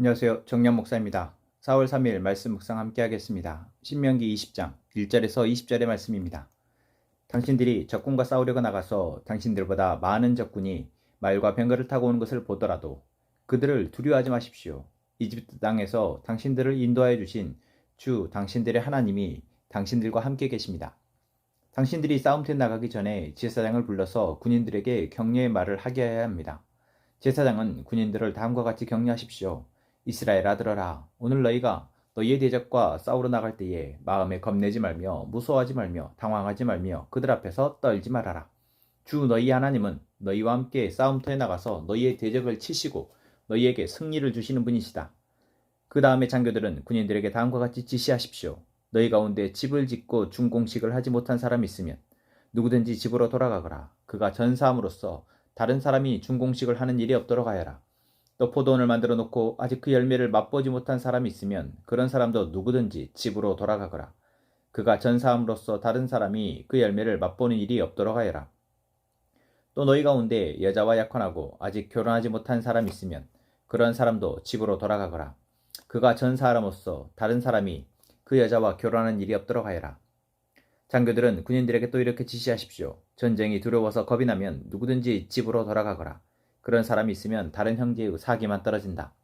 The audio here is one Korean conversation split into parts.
안녕하세요. 정량 목사입니다. 4월 3일 말씀 묵상 함께 하겠습니다. 신명기 20장 1절에서 20절의 말씀입니다. 당신들이 적군과 싸우려고 나가서 당신들보다 많은 적군이 말과 병거를 타고 오는 것을 보더라도 그들을 두려워하지 마십시오. 이집트 땅에서 당신들을 인도하여 주신 주 당신들의 하나님이 당신들과 함께 계십니다. 당신들이 싸움터에 나가기 전에 제사장을 불러서 군인들에게 격려의 말을 하게 해야 합니다. 제사장은 군인들을 다음과 같이 격려하십시오. 이스라엘아 들어라. 오늘 너희가 너희의 대적과 싸우러 나갈 때에 마음에 겁내지 말며 무서워하지 말며 당황하지 말며 그들 앞에서 떨지 말아라. 주 너희 하나님은 너희와 함께 싸움터에 나가서 너희의 대적을 치시고 너희에게 승리를 주시는 분이시다. 그 다음에 장교들은 군인들에게 다음과 같이 지시하십시오. 너희 가운데 집을 짓고 준공식을 하지 못한 사람이 있으면 누구든지 집으로 돌아가거라. 그가 전사함으로써 다른 사람이 준공식을 하는 일이 없도록 하여라. 또 포도원을 만들어 놓고 아직 그 열매를 맛보지 못한 사람이 있으면 그런 사람도 누구든지 집으로 돌아가거라. 그가 전사함으로써 다른 사람이 그 열매를 맛보는 일이 없도록 하여라. 또 너희 가운데 여자와 약혼하고 아직 결혼하지 못한 사람이 있으면 그런 사람도 집으로 돌아가거라. 그가 전사함으로써 다른 사람이 그 여자와 결혼하는 일이 없도록 하여라. 장교들은 군인들에게 또 이렇게 지시하십시오. 전쟁이 두려워서 겁이 나면 누구든지 집으로 돌아가거라. 그런 사람이 있으면 다른 형제의 사기만 떨어진다.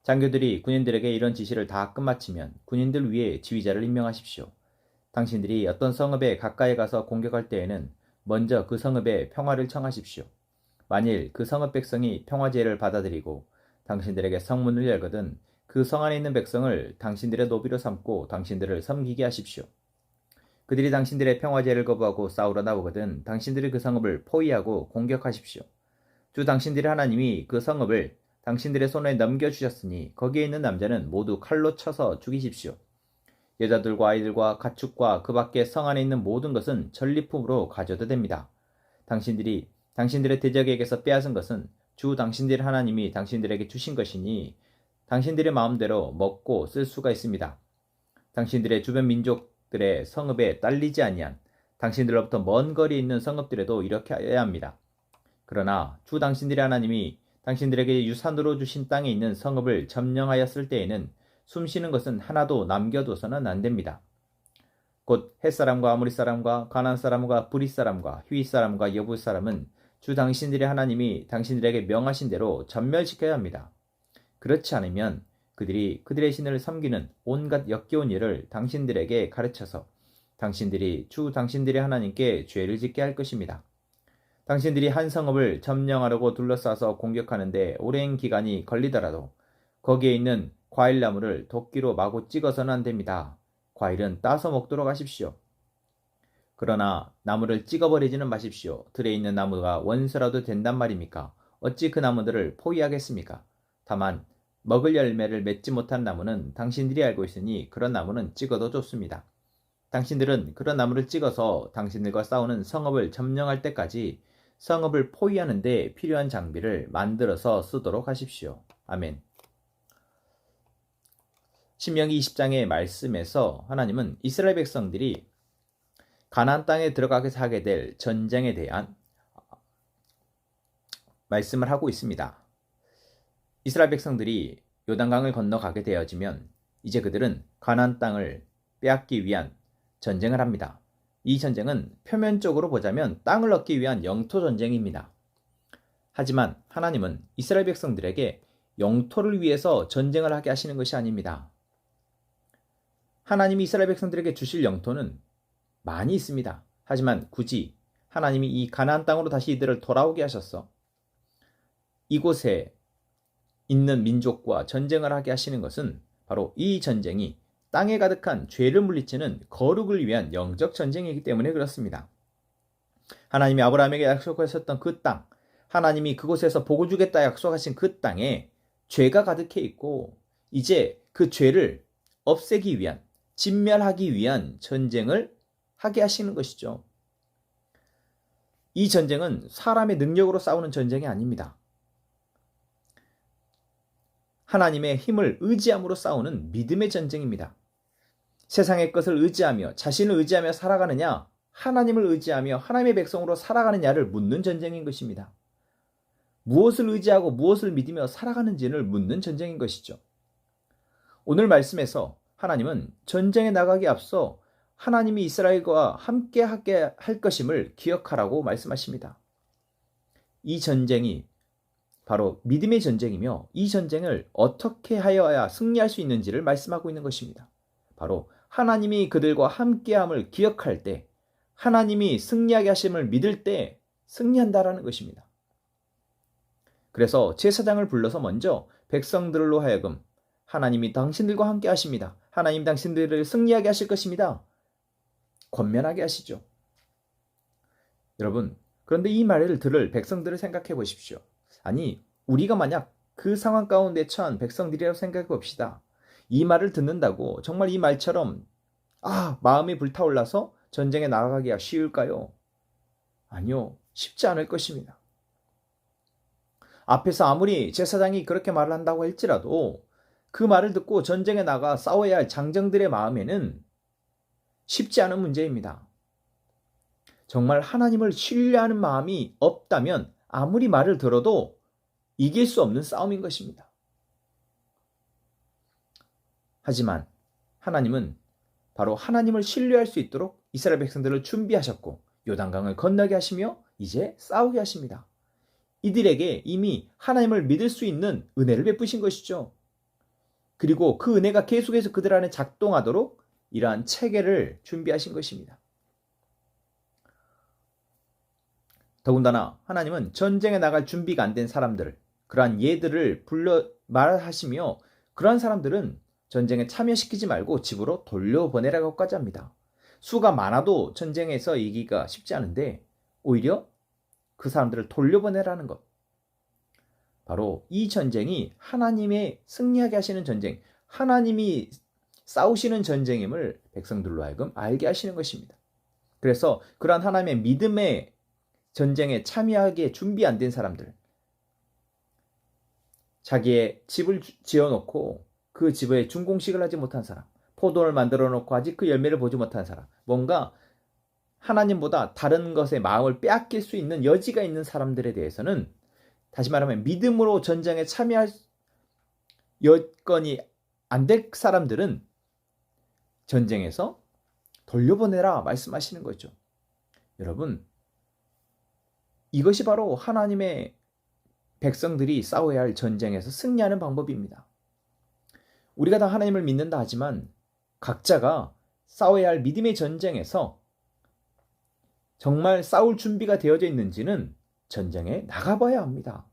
장교들이 군인들에게 이런 지시를 다 끝마치면 군인들 위에 지휘자를 임명하십시오. 당신들이 어떤 성읍에 가까이 가서 공격할 때에는 먼저 그 성읍에 평화를 청하십시오. 만일 그 성읍 백성이 평화제를 받아들이고 당신들에게 성문을 열거든 그 성 안에 있는 백성을 당신들의 노비로 삼고 당신들을 섬기게 하십시오. 그들이 당신들의 평화제를 거부하고 싸우러 나오거든 당신들이 그 성읍을 포위하고 공격하십시오. 주 당신들의 하나님이 그 성읍을 당신들의 손에 넘겨주셨으니 거기에 있는 남자는 모두 칼로 쳐서 죽이십시오. 여자들과 아이들과 가축과 그 밖에 성 안에 있는 모든 것은 전리품으로 가져도 됩니다. 당신들이 당신들의 대적에게서 빼앗은 것은 주 당신들의 하나님이 당신들에게 주신 것이니 당신들의 마음대로 먹고 쓸 수가 있습니다. 당신들의 주변 민족들의 성읍에 딸리지 아니한 당신들로부터 먼 거리에 있는 성읍들에도 이렇게 해야 합니다. 그러나 주 당신들의 하나님이 당신들에게 유산으로 주신 땅에 있는 성읍을 점령하였을 때에는 숨쉬는 것은 하나도 남겨둬서는 안 됩니다. 곧 헷사람과 아모리 사람과 가나안 사람과 브릿 사람과 휘윗 사람과 여부 사람은 주 당신들의 하나님이 당신들에게 명하신 대로 전멸시켜야 합니다. 그렇지 않으면 그들이 그들의 신을 섬기는 온갖 역겨운 일을 당신들에게 가르쳐서 당신들이 주 당신들의 하나님께 죄를 짓게 할 것입니다. 당신들이 한 성읍을 점령하려고 둘러싸서 공격하는데 오랜 기간이 걸리더라도 거기에 있는 과일나무를 도끼로 마구 찍어서는 안 됩니다. 과일은 따서 먹도록 하십시오. 그러나 나무를 찍어버리지는 마십시오. 들에 있는 나무가 원수라도 된단 말입니까? 어찌 그 나무들을 포위하겠습니까? 다만 먹을 열매를 맺지 못한 나무는 당신들이 알고 있으니 그런 나무는 찍어도 좋습니다. 당신들은 그런 나무를 찍어서 당신들과 싸우는 성읍을 점령할 때까지 성읍을 포위하는 데 필요한 장비를 만들어서 쓰도록 하십시오. 아멘. 신명기 20장의 말씀에서 하나님은 이스라엘 백성들이 가나안 땅에 들어가서 하게 될 전쟁에 대한 말씀을 하고 있습니다. 이스라엘 백성들이 요단강을 건너가게 되어지면 이제 그들은 가나안 땅을 빼앗기 위한 전쟁을 합니다. 이 전쟁은 표면적으로 보자면 땅을 얻기 위한 영토 전쟁입니다. 하지만 하나님은 이스라엘 백성들에게 영토를 위해서 전쟁을 하게 하시는 것이 아닙니다. 하나님이 이스라엘 백성들에게 주실 영토는 많이 있습니다. 하지만 굳이 하나님이 이 가나안 땅으로 다시 이들을 돌아오게 하셔서 이곳에 있는 민족과 전쟁을 하게 하시는 것은 바로 이 전쟁이 땅에 가득한 죄를 물리치는 거룩을 위한 영적 전쟁이기 때문에 그렇습니다. 하나님이 아브라함에게 약속하셨던 그 땅, 하나님이 그곳에서 복을 주겠다 약속하신 그 땅에 죄가 가득해 있고 이제 그 죄를 없애기 위한, 진멸하기 위한 전쟁을 하게 하시는 것이죠. 이 전쟁은 사람의 능력으로 싸우는 전쟁이 아닙니다. 하나님의 힘을 의지함으로 싸우는 믿음의 전쟁입니다. 세상의 것을 의지하며 자신을 의지하며 살아가느냐, 하나님을 의지하며 하나님의 백성으로 살아가느냐를 묻는 전쟁인 것입니다. 무엇을 의지하고 무엇을 믿으며 살아가는지를 묻는 전쟁인 것이죠. 오늘 말씀에서 하나님은 전쟁에 나가기 앞서 하나님이 이스라엘과 함께하게 할 것임을 기억하라고 말씀하십니다. 이 전쟁이 바로 믿음의 전쟁이며 이 전쟁을 어떻게 하여야 승리할 수 있는지를 말씀하고 있는 것입니다. 바로 하나님이 그들과 함께함을 기억할 때, 하나님이 승리하게 하심을 믿을 때 승리한다라는 것입니다. 그래서 제사장을 불러서 먼저 백성들로 하여금 하나님이 당신들과 함께 하십니다. 하나님 당신들을 승리하게 하실 것입니다. 권면하게 하시죠. 여러분, 그런데 이 말을 들을 백성들을 생각해 보십시오. 아니, 우리가 만약 그 상황 가운데 처한 백성들이라고 생각해 봅시다. 이 말을 듣는다고 정말 이 말처럼 마음이 불타올라서 전쟁에 나가기가 쉬울까요? 아니요, 쉽지 않을 것입니다. 앞에서 아무리 제사장이 그렇게 말을 한다고 할지라도 그 말을 듣고 전쟁에 나가 싸워야 할 장정들의 마음에는 쉽지 않은 문제입니다. 정말 하나님을 신뢰하는 마음이 없다면 아무리 말을 들어도 이길 수 없는 싸움인 것입니다. 하지만 하나님은 바로 하나님을 신뢰할 수 있도록 이스라엘 백성들을 준비하셨고 요단강을 건너게 하시며 이제 싸우게 하십니다. 이들에게 이미 하나님을 믿을 수 있는 은혜를 베푸신 것이죠. 그리고 그 은혜가 계속해서 그들 안에 작동하도록 이러한 체계를 준비하신 것입니다. 더군다나 하나님은 전쟁에 나갈 준비가 안 된 사람들을, 그러한 예들을 불러 말하시며 그러한 사람들은 전쟁에 참여시키지 말고 집으로 돌려보내라고까지 합니다. 수가 많아도 전쟁에서 이기기가 쉽지 않은데 오히려 그 사람들을 돌려보내라는 것. 바로 이 전쟁이 하나님의 승리하게 하시는 전쟁, 하나님이 싸우시는 전쟁임을 백성들로 하여금 알게 하시는 것입니다. 그래서 그러한 하나님의 믿음의 전쟁에 참여하기에 준비 안 된 사람들, 자기의 집을 지어놓고 그 집에 준공식을 하지 못한 사람, 포도를 만들어 놓고 아직 그 열매를 보지 못한 사람, 뭔가 하나님보다 다른 것에 마음을 빼앗길 수 있는 여지가 있는 사람들에 대해서는 다시 말하면 믿음으로 전쟁에 참여할 여건이 안 될 사람들은 전쟁에서 돌려보내라 말씀하시는 거죠. 여러분, 이것이 바로 하나님의 백성들이 싸워야 할 전쟁에서 승리하는 방법입니다. 우리가 다 하나님을 믿는다 하지만 각자가 싸워야 할 믿음의 전쟁에서 정말 싸울 준비가 되어져 있는지는 전쟁에 나가봐야 합니다.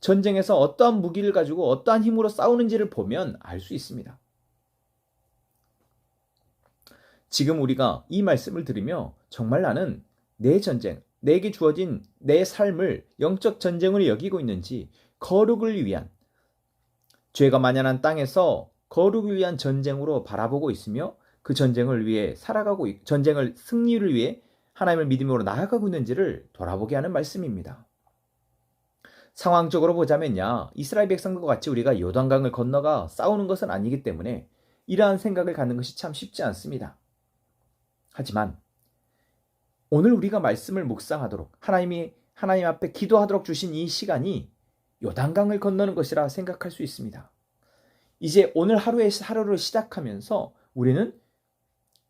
전쟁에서 어떠한 무기를 가지고 어떠한 힘으로 싸우는지를 보면 알 수 있습니다. 지금 우리가 이 말씀을 들으며 정말 나는 내 전쟁, 내게 주어진 내 삶을 영적 전쟁으로 여기고 있는지, 거룩을 위한, 죄가 만연한 땅에서 거룩을 위한 전쟁으로 바라보고 있으며 그 전쟁을 위해 살아가고, 전쟁을 승리를 위해 하나님을 믿음으로 나아가고 있는지를 돌아보게 하는 말씀입니다. 상황적으로 보자면야 이스라엘 백성들과 같이 우리가 요단강을 건너가 싸우는 것은 아니기 때문에 이러한 생각을 갖는 것이 참 쉽지 않습니다. 하지만 오늘 우리가 말씀을 묵상하도록 하나님 앞에 기도하도록 주신 이 시간이 요단강을 건너는 것이라 생각할 수 있습니다. 이제 오늘 하루를 시작하면서 우리는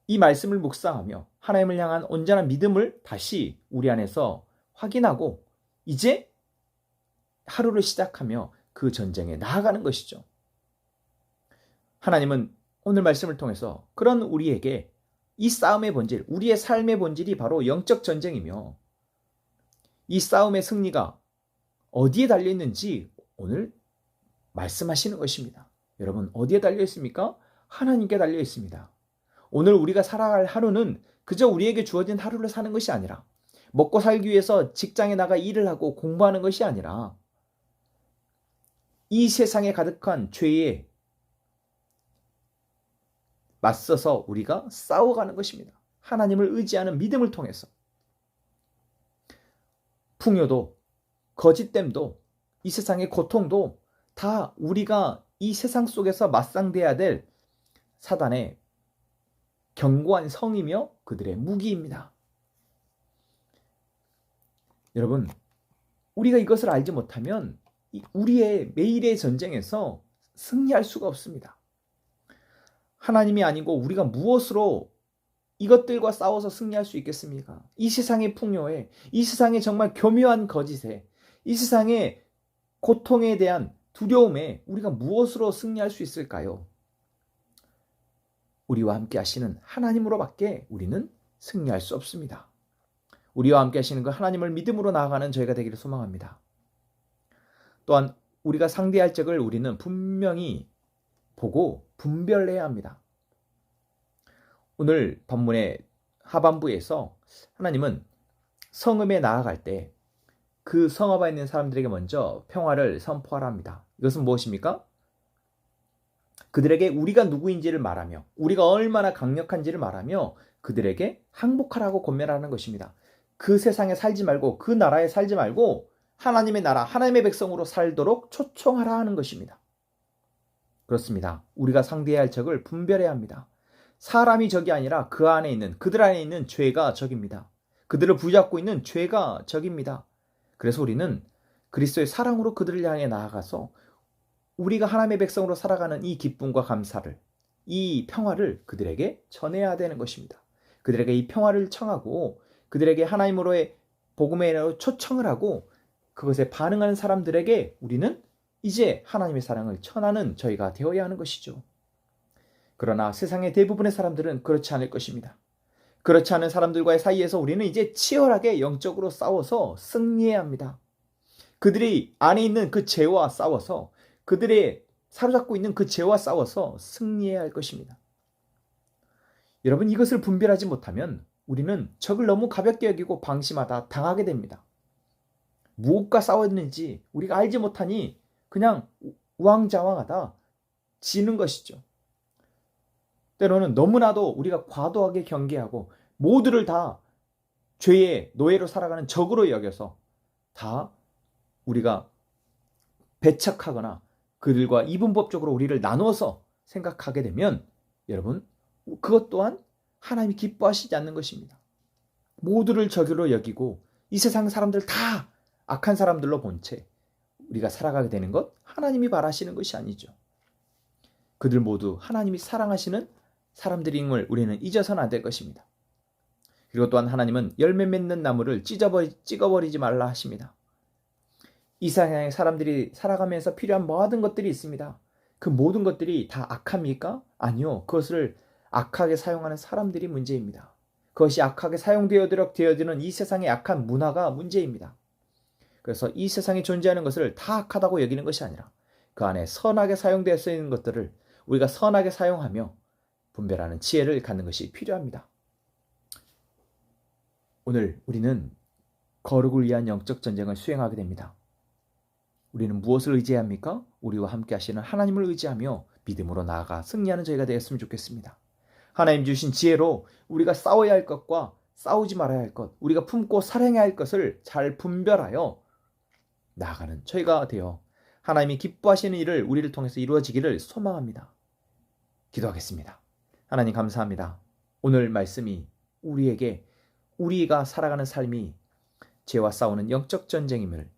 이 말씀을 묵상하며 하나님을 향한 온전한 믿음을 다시 우리 안에서 확인하고 이제 하루를 시작하며 그 전쟁에 나아가는 것이죠. 하나님은 오늘 말씀을 통해서 그런 우리에게 이 싸움의 본질, 우리의 삶의 본질이 바로 영적 전쟁이며 이 싸움의 승리가 어디에 달려 있는지 오늘 말씀하시는 것입니다. 여러분, 어디에 달려 있습니까? 하나님께 달려 있습니다. 오늘 우리가 살아갈 하루는 그저 우리에게 주어진 하루를 사는 것이 아니라, 먹고 살기 위해서 직장에 나가 일을 하고 공부하는 것이 아니라, 이 세상에 가득한 죄에 맞서서 우리가 싸워가는 것입니다. 하나님을 의지하는 믿음을 통해서. 풍요도, 거짓됨도, 이 세상의 고통도 다 우리가 이 세상 속에서 맞상대해야 될 사단의 견고한 성이며 그들의 무기입니다. 여러분, 우리가 이것을 알지 못하면 우리의 매일의 전쟁에서 승리할 수가 없습니다. 하나님이 아니고 우리가 무엇으로 이것들과 싸워서 승리할 수 있겠습니까? 이 세상의 풍요에, 이 세상의 정말 교묘한 거짓에, 이 세상의 고통에 대한 두려움에 우리가 무엇으로 승리할 수 있을까요? 우리와 함께 하시는 하나님으로밖에 우리는 승리할 수 없습니다. 우리와 함께 하시는 그 하나님을 믿음으로 나아가는 저희가 되기를 소망합니다. 또한 우리가 상대할 적을 우리는 분명히 보고 분별해야 합니다. 오늘 본문의 하반부에서 하나님은 성읍에 나아갈 때 그 성읍에 있는 사람들에게 먼저 평화를 선포하라 합니다. 이것은 무엇입니까? 그들에게 우리가 누구인지를 말하며 우리가 얼마나 강력한지를 말하며 그들에게 항복하라고 권면하는 것입니다. 그 세상에 살지 말고 그 나라에 살지 말고 하나님의 나라, 하나님의 백성으로 살도록 초청하라 하는 것입니다. 그렇습니다. 우리가 상대해야 할 적을 분별해야 합니다. 사람이 적이 아니라 그 안에 있는, 그들 안에 있는 죄가 적입니다. 그들을 붙잡고 있는 죄가 적입니다. 그래서 우리는 그리스도의 사랑으로 그들을 향해 나아가서 우리가 하나님의 백성으로 살아가는 이 기쁨과 감사를, 이 평화를 그들에게 전해야 되는 것입니다. 그들에게 이 평화를 청하고 그들에게 하나님으로의 복음에 초청을 하고 그것에 반응하는 사람들에게 우리는 이제 하나님의 사랑을 전하는 저희가 되어야 하는 것이죠. 그러나 세상의 대부분의 사람들은 그렇지 않을 것입니다. 그렇지 않은 사람들과의 사이에서 우리는 이제 치열하게 영적으로 싸워서 승리해야 합니다. 그들이 안에 있는 그 죄와 싸워서 그들의 사로잡고 있는 그 죄와 싸워서 승리해야 할 것입니다. 여러분, 이것을 분별하지 못하면 우리는 적을 너무 가볍게 여기고 방심하다 당하게 됩니다. 무엇과 싸웠는지 우리가 알지 못하니 그냥 우왕좌왕하다 지는 것이죠. 때로는 너무나도 우리가 과도하게 경계하고 모두를 다 죄의 노예로 살아가는 적으로 여겨서 다 우리가 배척하거나 그들과 이분법적으로 우리를 나눠서 생각하게 되면 여러분, 그것 또한 하나님이 기뻐하시지 않는 것입니다. 모두를 적으로 여기고 이 세상 사람들 다 악한 사람들로 본 채 우리가 살아가게 되는 것, 하나님이 바라시는 것이 아니죠. 그들 모두 하나님이 사랑하시는 사람들임을 우리는 잊어서는 안 될 것입니다. 그리고 또한 하나님은 열매 맺는 나무를 찍어버리지 말라 하십니다. 이 세상의 사람들이 살아가면서 필요한 모든 것들이 있습니다. 그 모든 것들이 다 악합니까? 아니요. 그것을 악하게 사용하는 사람들이 문제입니다. 그것이 악하게 사용되어지는 이 세상의 악한 문화가 문제입니다. 그래서 이 세상에 존재하는 것을 다 악하다고 여기는 것이 아니라 그 안에 선하게 사용되어 있는 것들을 우리가 선하게 사용하며 분별하는 지혜를 갖는 것이 필요합니다. 오늘 우리는 거룩을 위한 영적 전쟁을 수행하게 됩니다. 우리는 무엇을 의지해야 합니까? 우리와 함께 하시는 하나님을 의지하며 믿음으로 나아가 승리하는 저희가 되었으면 좋겠습니다. 하나님 주신 지혜로 우리가 싸워야 할 것과 싸우지 말아야 할 것, 우리가 품고 사랑해야 할 것을 잘 분별하여 나아가는 저희가 되어 하나님이 기뻐하시는 일을 우리를 통해서 이루어지기를 소망합니다. 기도하겠습니다. 하나님 감사합니다. 오늘 말씀이 우리에게 우리가 살아가는 삶이 죄와 싸우는 영적 전쟁임을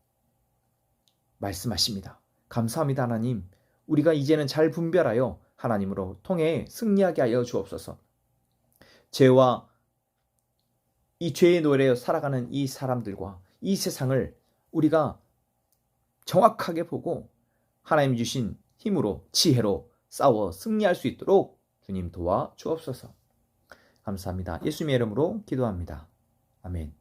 말씀하십니다. 감사합니다. 하나님, 우리가 이제는 잘 분별하여 하나님으로 통해 승리하게 하여 주옵소서. 죄와 이 죄의 노래에 살아가는 이 사람들과 이 세상을 우리가 정확하게 보고 하나님 주신 힘으로 지혜로 싸워 승리할 수 있도록 주님 도와 주옵소서. 감사합니다. 예수님의 이름으로 기도합니다. 아멘.